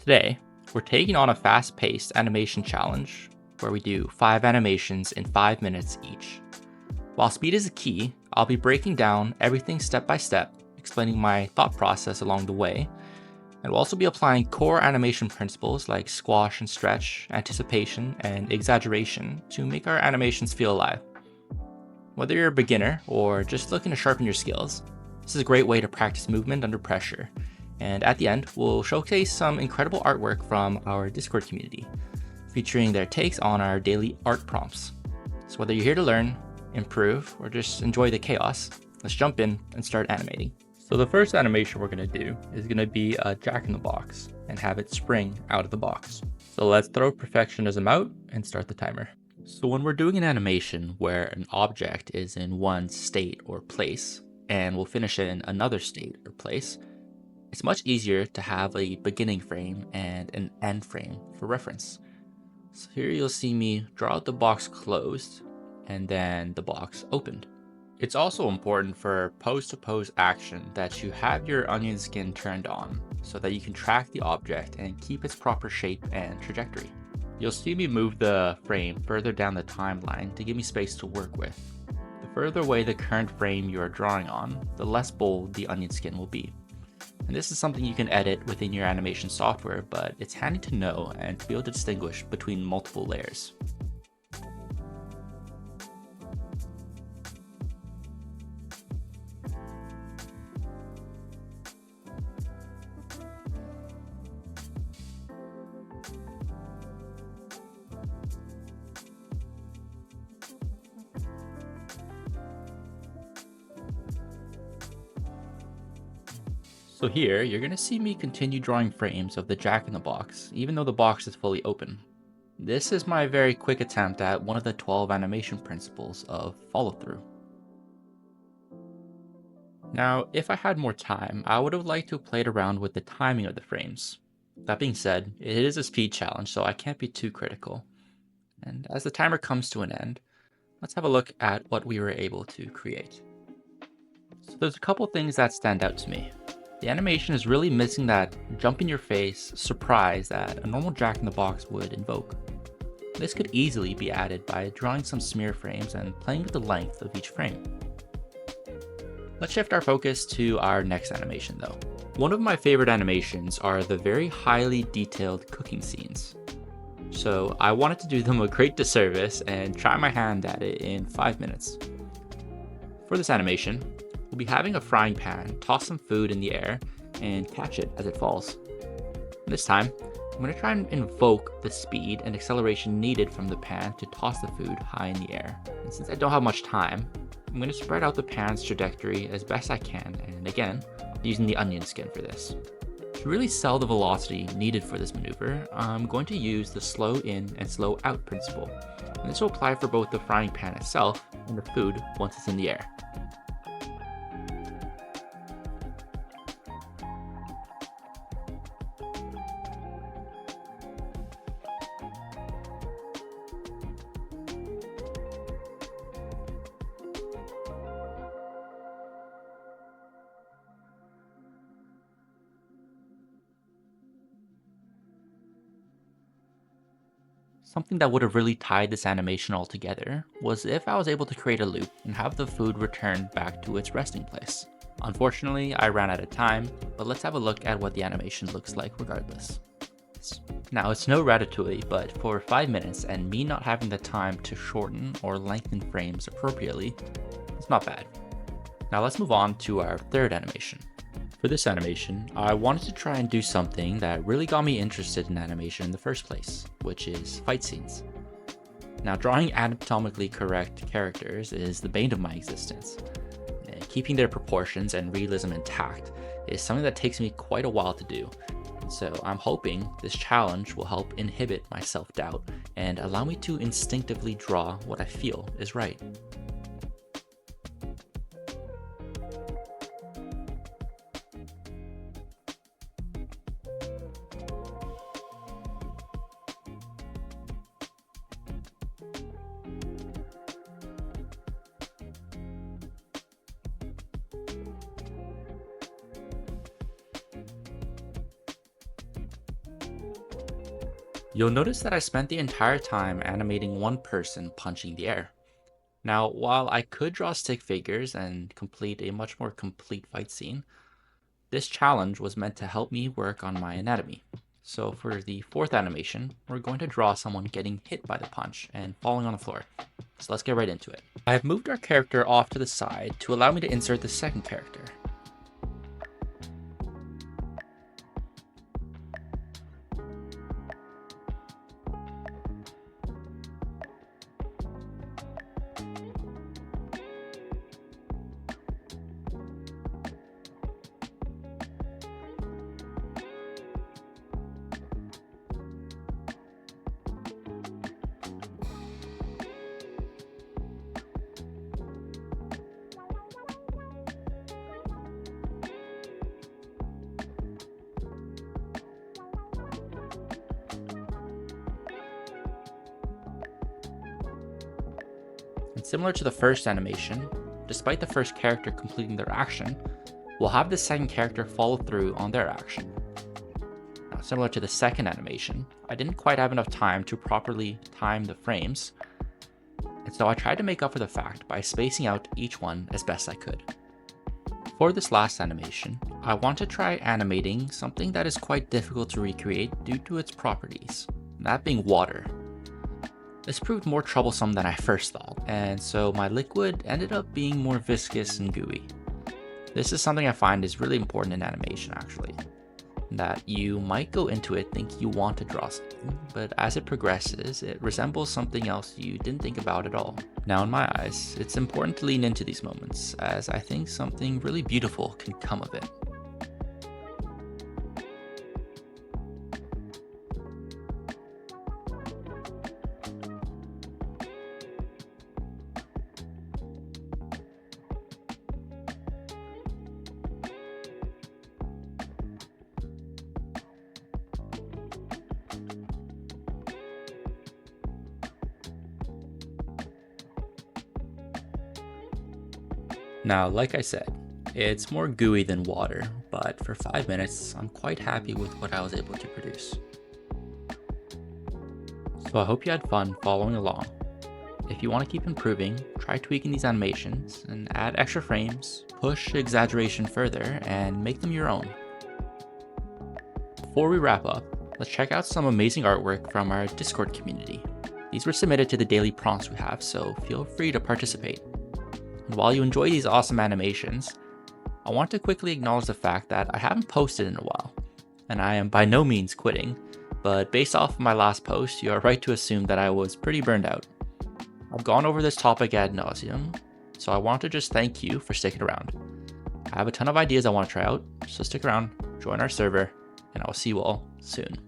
Today, we're taking on a fast-paced animation challenge where we do 5 animations in 5 minutes each. While speed is a key, I'll be breaking down everything step by step, explaining my thought process along the way, and we'll also be applying core animation principles like squash and stretch, anticipation, and exaggeration to make our animations feel alive. Whether you're a beginner or just looking to sharpen your skills, this is a great way to practice movement under pressure. And at the end, we'll showcase some incredible artwork from our Discord community, featuring their takes on our daily art prompts. So whether you're here to learn, improve, or just enjoy the chaos, let's jump in and start animating. So the first animation we're going to do is going to be a jack-in-the-box and have it spring out of the box. So let's throw perfectionism out and start the timer. So when we're doing an animation where an object is in one state or place, and we'll finish it in another state or place, it's much easier to have a beginning frame and an end frame for reference. So here you'll see me draw out the box closed and then the box opened. It's also important for pose-to-pose action that you have your onion skin turned on so that you can track the object and keep its proper shape and trajectory. You'll see me move the frame further down the timeline to give me space to work with. The further away the current frame you are drawing on, the less bold the onion skin will be. And this is something you can edit within your animation software, but it's handy to know and to be able to distinguish between multiple layers. So here, you're going to see me continue drawing frames of the jack-in-the-box, even though the box is fully open. This is my very quick attempt at one of the 12 animation principles of follow-through. Now, if I had more time, I would have liked to have played around with the timing of the frames. That being said, it is a speed challenge, so I can't be too critical. And as the timer comes to an end, let's have a look at what we were able to create. So there's a couple things that stand out to me. The animation is really missing that jump in your face surprise that a normal jack-in-the-box would invoke. This could easily be added by drawing some smear frames and playing with the length of each frame. Let's shift our focus to our next animation though. One of my favorite animations are the very highly detailed cooking scenes. So I wanted to do them a great disservice and try my hand at it in 5 minutes. For this animation, we'll be having a frying pan toss some food in the air and catch it as it falls. This time, I'm going to try and invoke the speed and acceleration needed from the pan to toss the food high in the air. And since I don't have much time, I'm going to spread out the pan's trajectory as best I can, and again, using the onion skin for this. To really sell the velocity needed for this maneuver, I'm going to use the slow in and slow out principle. And this will apply for both the frying pan itself and the food once it's in the air. Something that would have really tied this animation all together was if I was able to create a loop and have the food return back to its resting place. Unfortunately, I ran out of time, but let's have a look at what the animation looks like regardless. Now, it's no Ratatouille, but for 5 minutes and me not having the time to shorten or lengthen frames appropriately, it's not bad. Now let's move on to our third animation. For this animation, I wanted to try and do something that really got me interested in animation in the first place, which is fight scenes. Now, drawing anatomically correct characters is the bane of my existence. Keeping their proportions and realism intact is something that takes me quite a while to do. So I'm hoping this challenge will help inhibit my self-doubt and allow me to instinctively draw what I feel is right. You'll notice that I spent the entire time animating one person punching the air. Now, while I could draw stick figures and complete a much more complete fight scene, this challenge was meant to help me work on my anatomy. So for the fourth animation, we're going to draw someone getting hit by the punch and falling on the floor. So let's get right into it. I have moved our character off to the side to allow me to insert the second character. And similar to the first animation, despite the first character completing their action, we'll have the second character follow through on their action. Now, similar to the second animation, I didn't quite have enough time to properly time the frames, and so I tried to make up for the fact by spacing out each one as best I could. For this last animation, I want to try animating something that is quite difficult to recreate due to its properties, that being water. This proved more troublesome than I first thought, and so my liquid ended up being more viscous and gooey. This is something I find is really important in animation actually, that you might go into it thinking you want to draw something, but as it progresses, it resembles something else you didn't think about at all. Now in my eyes, it's important to lean into these moments, as I think something really beautiful can come of it. Now, like I said, it's more gooey than water, but for 5 minutes, I'm quite happy with what I was able to produce. So I hope you had fun following along. If you want to keep improving, try tweaking these animations and add extra frames, push exaggeration further, and make them your own. Before we wrap up, let's check out some amazing artwork from our Discord community. These were submitted to the daily prompts we have, so feel free to participate. And while you enjoy these awesome animations, I want to quickly acknowledge the fact that I haven't posted in a while, and I am by no means quitting, but based off of my last post, you are right to assume that I was pretty burned out. I've gone over this topic ad nauseum, so I want to just thank you for sticking around. I have a ton of ideas I want to try out, so stick around, join our server, and I will see you all soon.